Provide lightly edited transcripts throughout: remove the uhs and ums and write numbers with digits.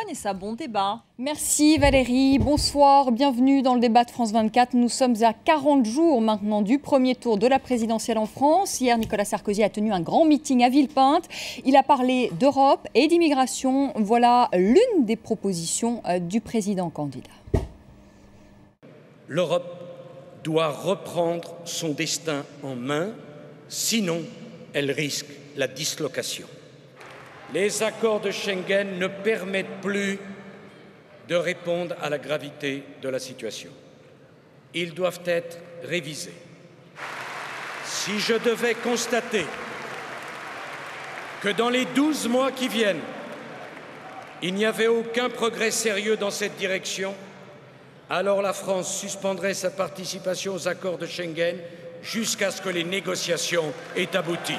Vanessa, bon débat. Merci Valérie, bonsoir, bienvenue dans le débat de France 24. Nous sommes à 40 jours maintenant du premier tour de la présidentielle en France. Hier, Nicolas Sarkozy a tenu un grand meeting à Villepinte. Il a parlé d'Europe et d'immigration. Voilà l'une des propositions du président candidat. L'Europe doit reprendre son destin en main, sinon elle risque la dislocation. Les accords de Schengen ne permettent plus de répondre à la gravité de la situation. Ils doivent être révisés. Si je devais constater que dans les 12 mois qui viennent, il n'y avait aucun progrès sérieux dans cette direction, alors la France suspendrait sa participation aux accords de Schengen jusqu'à ce que les négociations aient abouti.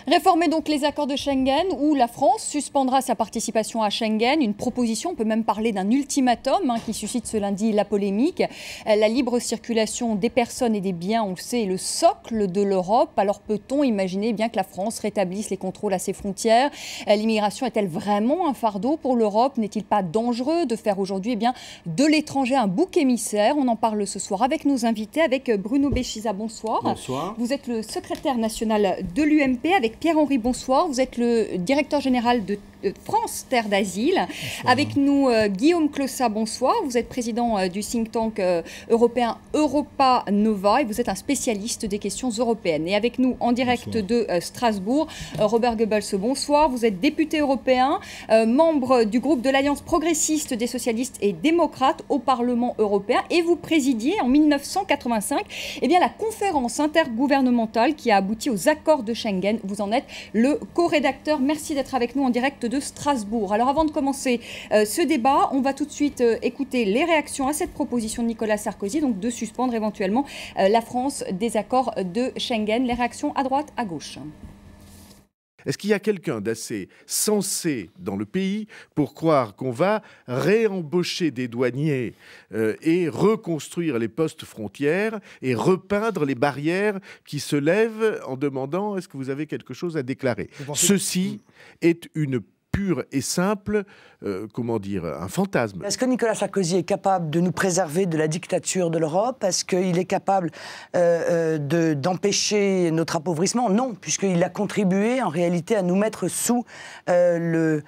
Réformer donc les accords de Schengen où la France suspendra sa participation à Schengen. Une proposition, on peut même parler d'un ultimatum qui suscite ce lundi la polémique. La libre circulation des personnes et des biens, on le sait, est le socle de l'Europe. Alors peut-on imaginer bien que la France rétablisse les contrôles à ses frontières? L'immigration est-elle vraiment un fardeau pour l'Europe? N'est-il pas dangereux de faire aujourd'hui de l'étranger un bouc émissaire? On en parle ce soir avec nos invités, avec Bruno Béchiza, bonsoir. Bonsoir. Vous êtes le secrétaire national de l'UMP, avec Pierre-Henri, bonsoir. Vous êtes le directeur général de France Terre d'Asile. Bonsoir. Avec nous, Guillaume Clossat, bonsoir. Vous êtes président du think tank européen Europa Nova et vous êtes un spécialiste des questions européennes. Et avec nous, en direct bonsoir. De Strasbourg, Robert Goebbels, bonsoir. Vous êtes député européen, membre du groupe de l'Alliance progressiste des socialistes et démocrates au Parlement européen et vous présidiez en 1985 la conférence intergouvernementale qui a abouti aux accords de Schengen. Vous en êtes le co-rédacteur. Merci d'être avec nous en direct de Strasbourg. Alors avant de commencer ce débat, on va tout de suite écouter les réactions à cette proposition de Nicolas Sarkozy, donc de suspendre éventuellement la France des accords de Schengen. Les réactions à droite, à gauche. Est-ce qu'il y a quelqu'un d'assez sensé dans le pays pour croire qu'on va réembaucher des douaniers et reconstruire les postes frontières et repeindre les barrières qui se lèvent en demandant « est-ce que vous avez quelque chose à déclarer ?» Ceci est une pure et simple, un fantasme. Est-ce que Nicolas Sarkozy est capable de nous préserver de la dictature de l'Europe? Est-ce qu'il est capable d'empêcher notre appauvrissement? Non, puisqu'il a contribué en réalité à nous mettre sous le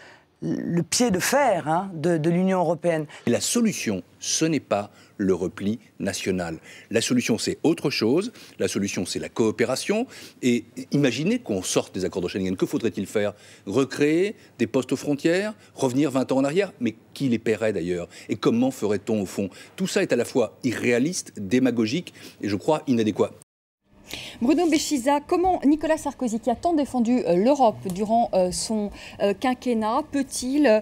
pied de fer de l'Union européenne. La solution, ce n'est pas le repli national. La solution, c'est autre chose. La solution, c'est la coopération. Et imaginez qu'on sorte des accords de Schengen. Que faudrait-il faire? Recréer des postes aux frontières? Revenir 20 ans en arrière? Mais qui les paierait d'ailleurs? Et comment ferait-on au fond? Tout ça est à la fois irréaliste, démagogique et je crois inadéquat. Bruno Béchiza, comment Nicolas Sarkozy, qui a tant défendu l'Europe durant son quinquennat, peut-il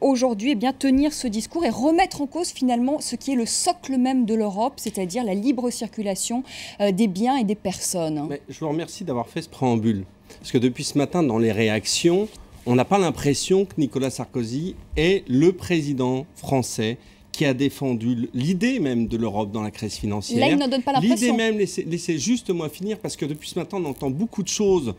aujourd'hui tenir ce discours et remettre en cause finalement ce qui est le socle même de l'Europe, c'est-à-dire la libre circulation des biens et des personnes? Je vous remercie d'avoir fait ce préambule. Parce que depuis ce matin, dans les réactions, on n'a pas l'impression que Nicolas Sarkozy est le président français qui a défendu l'idée même de l'Europe dans la crise financière. Là, il n'en donne pas l'impression. L'idée même, laissez juste moi finir, parce que depuis ce matin, on entend beaucoup de choses,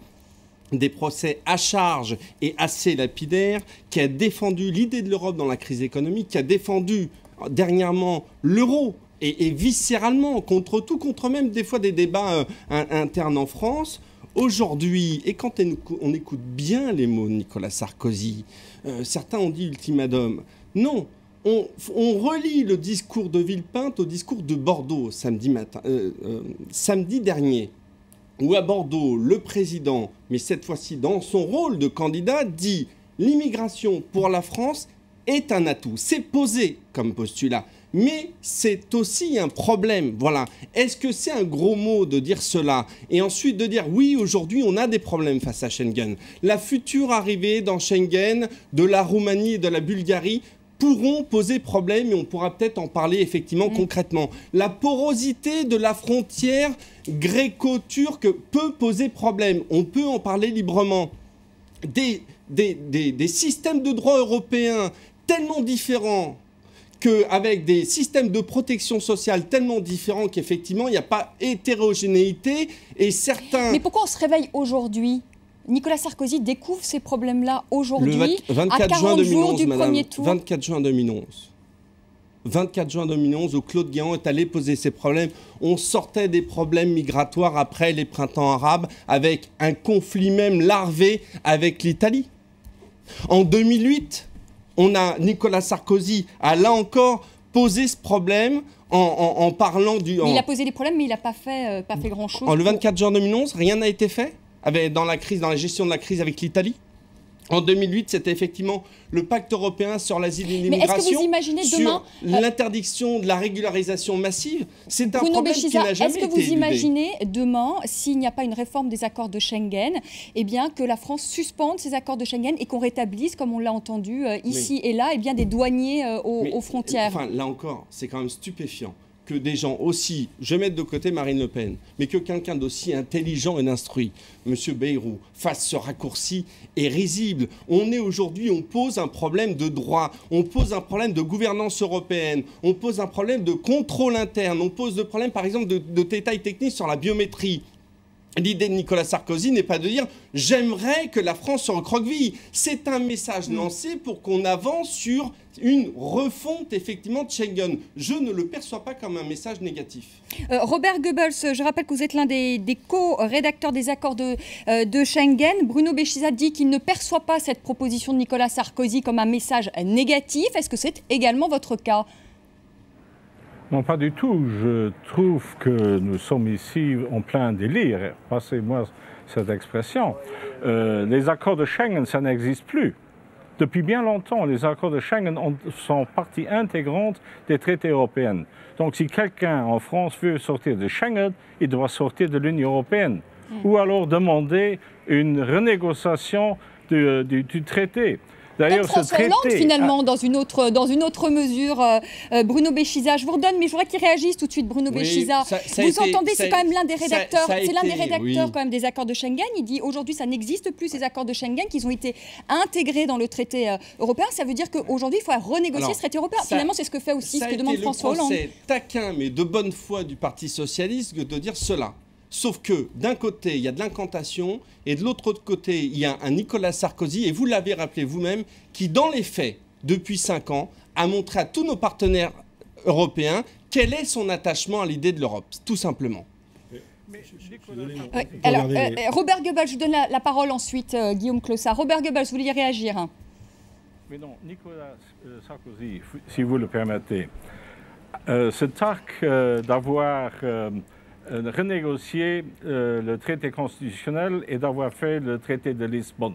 des procès à charge et assez lapidaires, qui a défendu l'idée de l'Europe dans la crise économique, qui a défendu dernièrement l'euro, et viscéralement, contre même des fois des débats internes en France. Aujourd'hui, et quand on écoute bien les mots de Nicolas Sarkozy, certains ont dit ultimatum. Non. On relie le discours de Villepinte au discours de Bordeaux samedi dernier, où à Bordeaux, le président, mais cette fois-ci dans son rôle de candidat, dit « l'immigration pour la France est un atout ». C'est posé comme postulat, mais c'est aussi un problème. Voilà. Est-ce que c'est un gros mot de dire cela? Et ensuite de dire « oui, aujourd'hui, on a des problèmes face à Schengen ». La future arrivée dans Schengen de la Roumanie et de la Bulgarie pourront poser problème et on pourra peut-être en parler effectivement concrètement. La porosité de la frontière gréco-turque peut poser problème. On peut en parler librement. Des systèmes de droit européens tellement différents qu'avec des systèmes de protection sociale tellement différents qu'effectivement, il n'y a pas hétérogénéité et certains... Mais pourquoi on se réveille aujourd'hui Nicolas Sarkozy découvre ces problèmes-là aujourd'hui, Le à 24 juin 40 jours 2011, du madame. premier tour. 24 juin 2011. 24 juin 2011, où Claude Guéant est allé poser ses problèmes. On sortait des problèmes migratoires après les printemps arabes, avec un conflit même larvé avec l'Italie. En 2008, Nicolas Sarkozy a là encore posé ce problème en parlant du... Il a posé des problèmes, mais il n'a pas fait grand-chose. Le 24 juin 2011, rien n'a été fait dans la gestion de la crise avec l'Italie. En 2008, c'était effectivement le pacte européen sur l'asile et l'immigration. Mais est-ce que vous imaginez demain l'interdiction de la régularisation massive? C'est un Bruno problème qui n'a jamais été est-ce que vous éludé. imaginez demain, s'il n'y a pas une réforme des accords de Schengen, eh bien que la France suspende ces accords de Schengen et qu'on rétablisse, comme on l'a entendu ici et là, eh bien des douaniers aux frontières? Enfin, là encore, c'est quand même stupéfiant que des gens aussi, je vais mettre de côté Marine Le Pen, mais que quelqu'un d'aussi intelligent et instruit, M. Bayrou, fasse ce raccourci est risible. On pose un problème de droit, on pose un problème de gouvernance européenne, on pose un problème de contrôle interne, on pose le problème par exemple de détails techniques sur la biométrie. L'idée de Nicolas Sarkozy n'est pas de dire « j'aimerais que la France se recroqueville ». C'est un message lancé pour qu'on avance sur une refonte effectivement de Schengen. Je ne le perçois pas comme un message négatif. Robert Goebbels, je rappelle que vous êtes l'un des co-rédacteurs des accords de Schengen. Bruno Béchiza dit qu'il ne perçoit pas cette proposition de Nicolas Sarkozy comme un message négatif. Est-ce que c'est également votre cas ? Non, pas du tout. Je trouve que nous sommes ici en plein délire. Passez-moi cette expression. Les accords de Schengen, ça n'existe plus. Depuis bien longtemps, les accords de Schengen sont partie intégrante des traités européens. Donc si quelqu'un en France veut sortir de Schengen, il doit sortir de l'Union européenne. Ou alors demander une renégociation du traité. Comme François Hollande, finalement, dans une autre mesure. Bruno Béchiza, je vous redonne, mais je voudrais qu'il réagisse tout de suite, Bruno Béchiza. Vous entendez, c'est quand même l'un des rédacteurs, quand même des accords de Schengen. Il dit aujourd'hui, ça n'existe plus, ces accords de Schengen, qu'ils ont été intégrés dans le traité européen. Ça veut dire qu'aujourd'hui, il faut renégocier ce traité européen. Finalement, c'est ce que fait aussi, ce que demande François Hollande. C'est taquin, mais de bonne foi du Parti socialiste de dire cela. Sauf que d'un côté, il y a de l'incantation et de l'autre côté, il y a un Nicolas Sarkozy, et vous l'avez rappelé vous-même, qui dans les faits, depuis 5 ans, a montré à tous nos partenaires européens quel est son attachement à l'idée de l'Europe, tout simplement. Robert Goebbels, je vous donne la parole ensuite, Guillaume Clossard. Robert Goebbels, vous vouliez réagir? Mais non, Nicolas Sarkozy, si vous le permettez, ce tac d'avoir... renégocier le traité constitutionnel et d'avoir fait le traité de Lisbonne.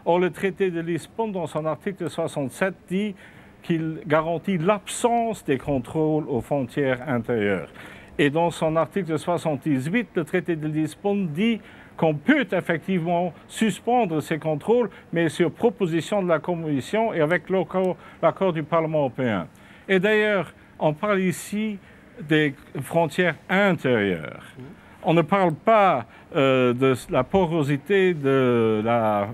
Or, le traité de Lisbonne, dans son article 67, dit qu'il garantit l'absence des contrôles aux frontières intérieures. Et dans son article 78, le traité de Lisbonne dit qu'on peut effectivement suspendre ces contrôles, mais sur proposition de la Commission et avec l'accord du Parlement européen. Et d'ailleurs, on parle ici des frontières intérieures. On ne parle pas de la porosité de la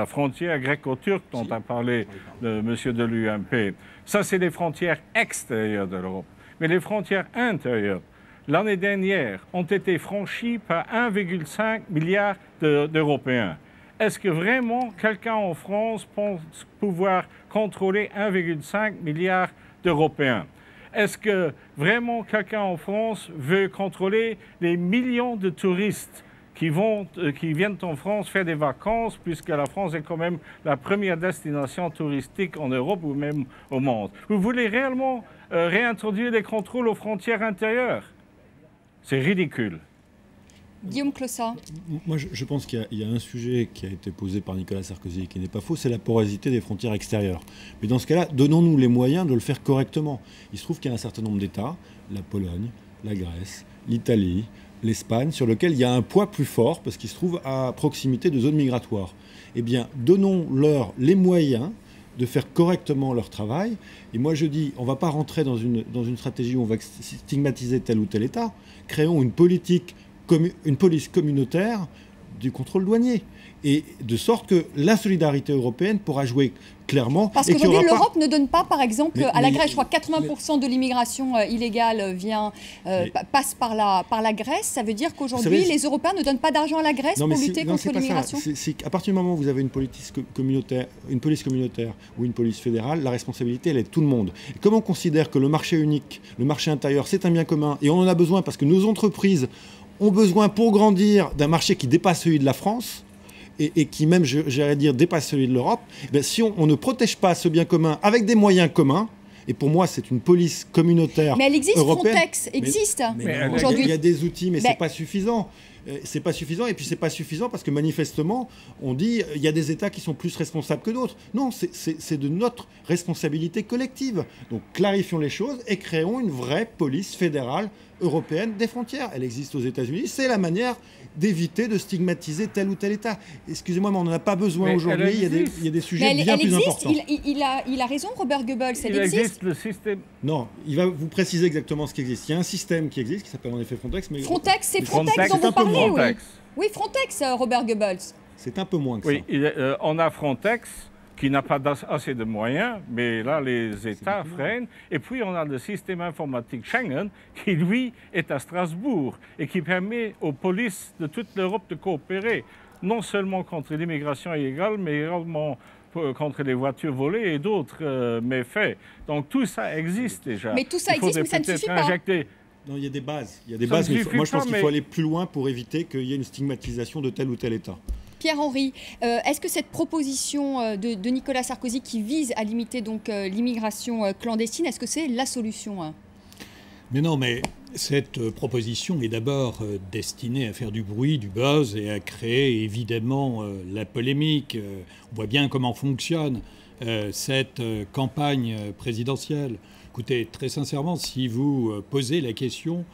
frontière gréco-turque dont a parlé monsieur de l'UMP. Ça, c'est les frontières extérieures de l'Europe. Mais les frontières intérieures, l'année dernière, ont été franchies par 1,5 milliard d'Européens. Est-ce que vraiment quelqu'un en France pense pouvoir contrôler 1,5 milliard d'Européens? Est-ce que vraiment quelqu'un en France veut contrôler les millions de touristes qui viennent en France faire des vacances, puisque la France est quand même la première destination touristique en Europe ou même au monde? Vous voulez réellement réintroduire les contrôles aux frontières intérieures? C'est ridicule. Guillaume Clossard. Moi, je pense qu'il y a un sujet qui a été posé par Nicolas Sarkozy et qui n'est pas faux, c'est la porosité des frontières extérieures. Mais dans ce cas-là, donnons-nous les moyens de le faire correctement. Il se trouve qu'il y a un certain nombre d'États, la Pologne, la Grèce, l'Italie, l'Espagne, sur lesquels il y a un poids plus fort parce qu'ils se trouvent à proximité de zones migratoires. Eh bien, donnons-leur les moyens de faire correctement leur travail. Et moi, je dis, on ne va pas rentrer dans une stratégie où on va stigmatiser tel ou tel État. Créons une police communautaire du contrôle douanier. et de sorte que la solidarité européenne pourra jouer clairement. Parce qu'aujourd'hui, l'Europe ne donne pas, par exemple, à la Grèce, je crois que 80% de l'immigration illégale passe par la Grèce. Ça veut dire qu'aujourd'hui, les Européens ne donnent pas d'argent à la Grèce pour lutter contre l'immigration. C'est qu'à partir du moment où vous avez une police communautaire ou une police fédérale, la responsabilité, elle est de tout le monde. Et comme on considère que le marché unique, le marché intérieur, c'est un bien commun, et on en a besoin parce que nos entreprises ont besoin pour grandir d'un marché qui dépasse celui de la France, et qui même, j'allais dire, dépasse celui de l'Europe, si on ne protège pas ce bien commun avec des moyens communs, et pour moi, c'est une police communautaire européenne. Mais elle existe, Frontex existe aujourd'hui. Il y a des outils, mais c'est pas suffisant. C'est pas suffisant, et puis c'est pas suffisant parce que manifestement, on dit il y a des États qui sont plus responsables que d'autres. Non, c'est de notre responsabilité collective. Donc clarifions les choses et créons une vraie police fédérale européenne des frontières. Elle existe aux États-Unis. C'est la manière d'éviter de stigmatiser tel ou tel État. Excusez-moi, mais on n'en a pas besoin aujourd'hui. Il y a des sujets bien plus importants. Il a raison, Robert Goebbels. Il existe le système. Non, il va vous préciser exactement ce qui existe. Il y a un système qui existe, qui s'appelle en effet Frontex. Mais Frontex, c'est Frontex dont vous parlez, oui. Oui, Frontex, Robert Goebbels. C'est un peu moins que ça. Oui, on a Frontex qui n'a pas assez de moyens, mais là, les États freinent. Et puis, on a le système informatique Schengen, qui, lui, est à Strasbourg et qui permet aux polices de toute l'Europe de coopérer, non seulement contre l'immigration illégale, mais également contre les voitures volées et d'autres méfaits. Donc, tout ça existe déjà. Mais tout ça existe, mais ça ne suffit pas. Non, il y a des bases. Il y a des bases, mais moi, je pense qu'il faut aller plus loin pour éviter qu'il y ait une stigmatisation de tel ou tel État. Pierre-Henri, est-ce que cette proposition de Nicolas Sarkozy qui vise à limiter donc l'immigration clandestine, est-ce que c'est la solution? Mais non, mais cette proposition est d'abord destinée à faire du bruit, du buzz et à créer évidemment la polémique. On voit bien comment fonctionne cette campagne présidentielle. Écoutez, très sincèrement, si vous posez la question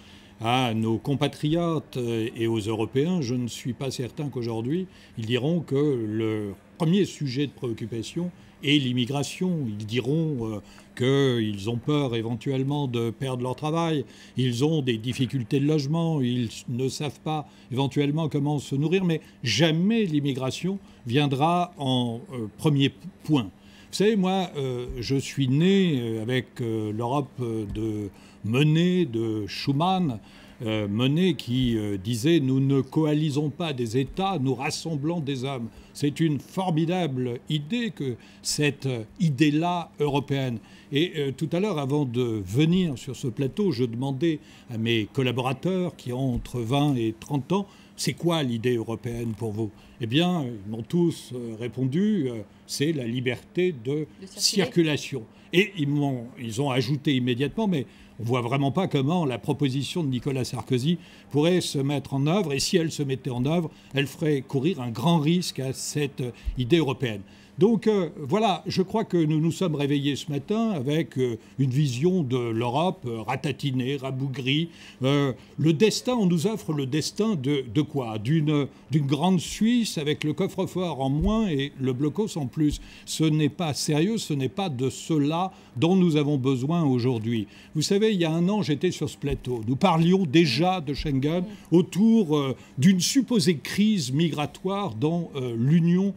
à nos compatriotes et aux Européens, je ne suis pas certain qu'aujourd'hui, ils diront que le premier sujet de préoccupation est l'immigration. Ils diront qu'ils ont peur éventuellement de perdre leur travail, ils ont des difficultés de logement, ils ne savent pas éventuellement comment se nourrir, mais jamais l'immigration viendra en premier point. Vous savez, moi, je suis né avec l'Europe de Monnet, de Schuman, Monnet qui disait « Nous ne coalisons pas des États, nous rassemblons des hommes ». C'est une formidable idée que cette idée-là européenne. Et tout à l'heure, avant de venir sur ce plateau, je demandais à mes collaborateurs qui ont entre 20 et 30 ans « C'est quoi l'idée européenne pour vous ?» Eh bien, ils m'ont tous répondu c'est la liberté de circulation. Et ils ont ajouté immédiatement, mais on ne voit vraiment pas comment la proposition de Nicolas Sarkozy pourrait se mettre en œuvre. Et si elle se mettait en œuvre, elle ferait courir un grand risque à cette idée européenne. Donc voilà, je crois que nous nous sommes réveillés ce matin avec une vision de l'Europe ratatinée, rabougrie. Le destin, on nous offre le destin de quoi? D'une grande Suisse avec le coffre-fort en moins et le blocos en plus. Ce n'est pas sérieux, ce n'est pas de cela dont nous avons besoin aujourd'hui. Vous savez, il y a un an, j'étais sur ce plateau. Nous parlions déjà de Schengen autour d'une supposée crise migratoire dans l'Union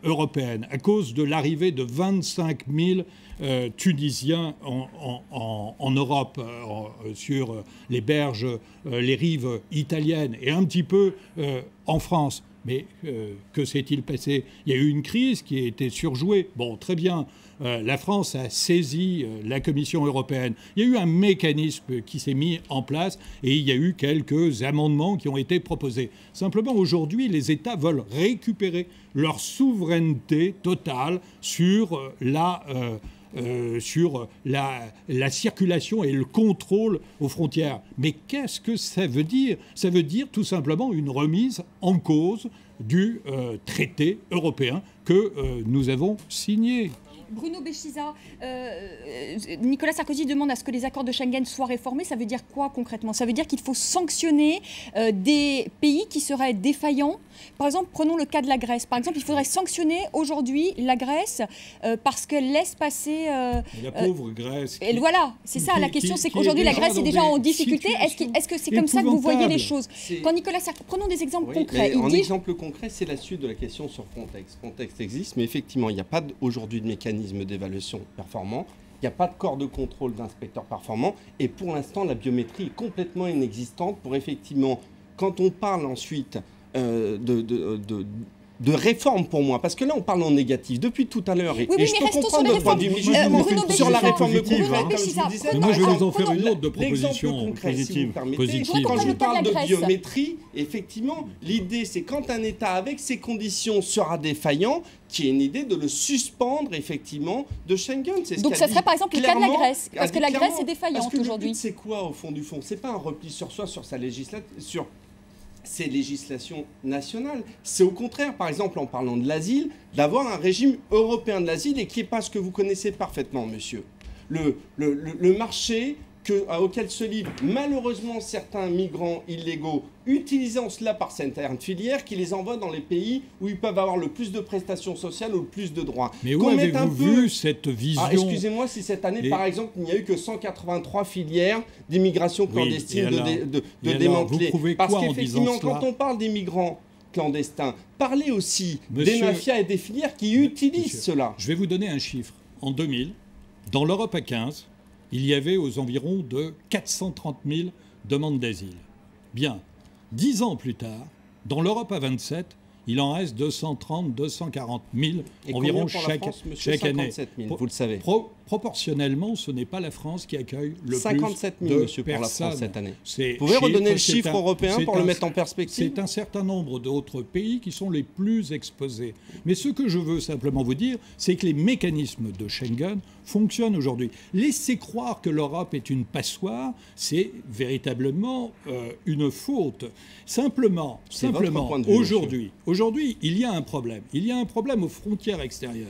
européenne, à cause de l'arrivée de 25 000 Tunisiens en Europe, sur les berges, les rives italiennes et un petit peu en France. Mais que s'est-il passé? Il y a eu une crise qui a été surjouée. Bon, très bien, la France a saisi la Commission européenne. Il y a eu un mécanisme qui s'est mis en place et il y a eu quelques amendements qui ont été proposés. Simplement, aujourd'hui, les États veulent récupérer leur souveraineté totale sur la circulation et le contrôle aux frontières. Mais qu'est-ce que ça veut dire? Ça veut dire tout simplement une remise en cause du traité européen que nous avons signé. Bruno Béchiza, Nicolas Sarkozy demande à ce que les accords de Schengen soient réformés. Ça veut dire quoi concrètement? Ça veut dire qu'il faut sanctionner des pays qui seraient défaillants. Par exemple, prenons le cas de la Grèce. Par exemple, il faudrait sanctionner aujourd'hui la Grèce parce qu'elle laisse passer... la pauvre Grèce. Et voilà, c'est ça la question, c'est qu'aujourd'hui la Grèce est déjà en difficulté. Est-ce que c'est comme ça que vous voyez les choses? Quand Nicolas Sarkozy, prenons des exemples concrets. En exemple concret, c'est la suite de la question sur Frontex. Frontex existe, mais effectivement, il n'y a pas aujourd'hui de mécanisme d'évaluation performant. Il n'y a pas de corps de contrôle d'inspecteurs performants. Et pour l'instant, la biométrie est complètement inexistante pour effectivement, quand on parle ensuite de réforme pour moi, parce que là on parle en négatif depuis tout à l'heure, et je peux comprendre votre point de vue sur la réforme positive. Moi je vais vous en faire une autre de proposition positive. Quand je parle de biométrie, effectivement, l'idée c'est quand un État avec ces conditions sera défaillant, qui est une idée de le suspendre effectivement de Schengen. Donc ça serait par exemple le cas de la Grèce, parce que la Grèce est défaillante aujourd'hui. C'est quoi au fond du fond? C'est pas un repli sur soi, sur sa législation, ces législations nationales. C'est au contraire, par exemple, en parlant de l'asile, d'avoir un régime européen de l'asile et qui n'est pas ce que vous connaissez parfaitement, monsieur. Le marché auquel se livrent malheureusement certains migrants illégaux, utilisant cela par certaines filières qui les envoient dans les pays où ils peuvent avoir le plus de prestations sociales ou le plus de droits. Mais où avez-vous vu cette vision? Excusez-moi si cette année, par exemple, il n'y a eu que 183 filières d'immigration clandestine de démanteler. Parce qu'effectivement, quand on parle des migrants clandestins, parlez aussi des mafias et des filières qui utilisent cela. Je vais vous donner un chiffre. En 2000, dans l'Europe à 15, il y avait aux environs de 430 000 demandes d'asile. Bien, 10 ans plus tard, dans l'Europe à 27, il en reste 230 240 000 environ chaque année. 57 000, vous le savez. Proportionnellement, ce n'est pas la France qui accueille le 57 000, plus monsieur, de pour personnes. La France cette année. Vous pouvez redonner le chiffre européen pour le mettre en perspective? C'est un certain nombre d'autres pays qui sont les plus exposés. Mais ce que je veux simplement vous dire, c'est que les mécanismes de Schengen fonctionnent aujourd'hui. Laisser croire que l'Europe est une passoire, c'est véritablement une faute. Simplement, aujourd'hui, il y a un problème. Il y a un problème aux frontières extérieures.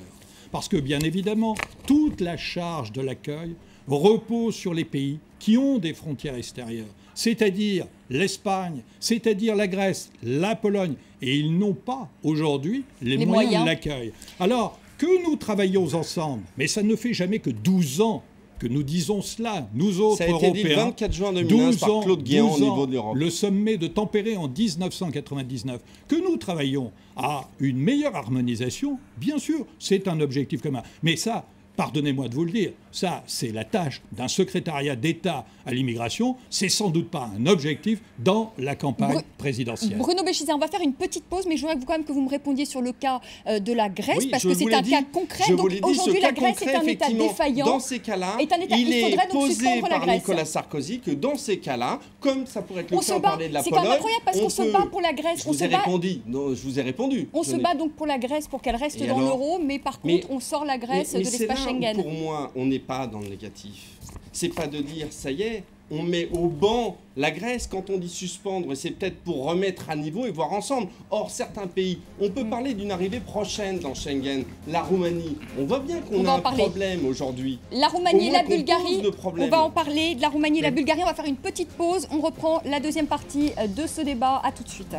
Parce que, bien évidemment, toute la charge de l'accueil repose sur les pays qui ont des frontières extérieures, c'est-à-dire l'Espagne, c'est-à-dire la Grèce, la Pologne. Et ils n'ont pas, aujourd'hui, les moyens de l'accueil. Alors, que nous travaillons ensemble, mais ça ne fait jamais que 12 ans que nous disons cela, nous autres Européens. Ça a été dit le 24 juin 2011 par Claude Guéant au niveau de l'Europe. Le sommet de Tampere en 1999. Que nous travaillons à une meilleure harmonisation, bien sûr, c'est un objectif commun. Mais ça, pardonnez-moi de vous le dire, ça, c'est la tâche d'un secrétariat d'État à l'immigration. C'est sans doute pas un objectif dans la campagne présidentielle. Bruno Béchiza, on va faire une petite pause, mais je voudrais quand même que vous me répondiez sur le cas de la Grèce, parce que c'est un cas concret. Donc aujourd'hui, la Grèce est un État défaillant. Dans ces cas-là, il est posé par Nicolas Sarkozy que dans ces cas-là, comme ça pourrait être le cas, on parlait de la Pologne, c'est quand même incroyable parce qu'on se bat pour la Grèce. Je vous ai répondu. On se bat donc pour la Grèce pour qu'elle reste dans l'euro, mais par contre, on sort la Grèce de l'espace Schengen. Pour moi, on n'est pas dans le négatif. C'est pas de dire, ça y est, on met au banc la Grèce. Quand on dit suspendre, c'est peut-être pour remettre à niveau et voir ensemble. Or, certains pays, on peut parler d'une arrivée prochaine dans Schengen. La Roumanie, on voit bien qu'on a un problème aujourd'hui. La Roumanie et la Bulgarie, on va en parler. De la Roumanie et la Bulgarie, on va faire une petite pause. On reprend la deuxième partie de ce débat. À tout de suite.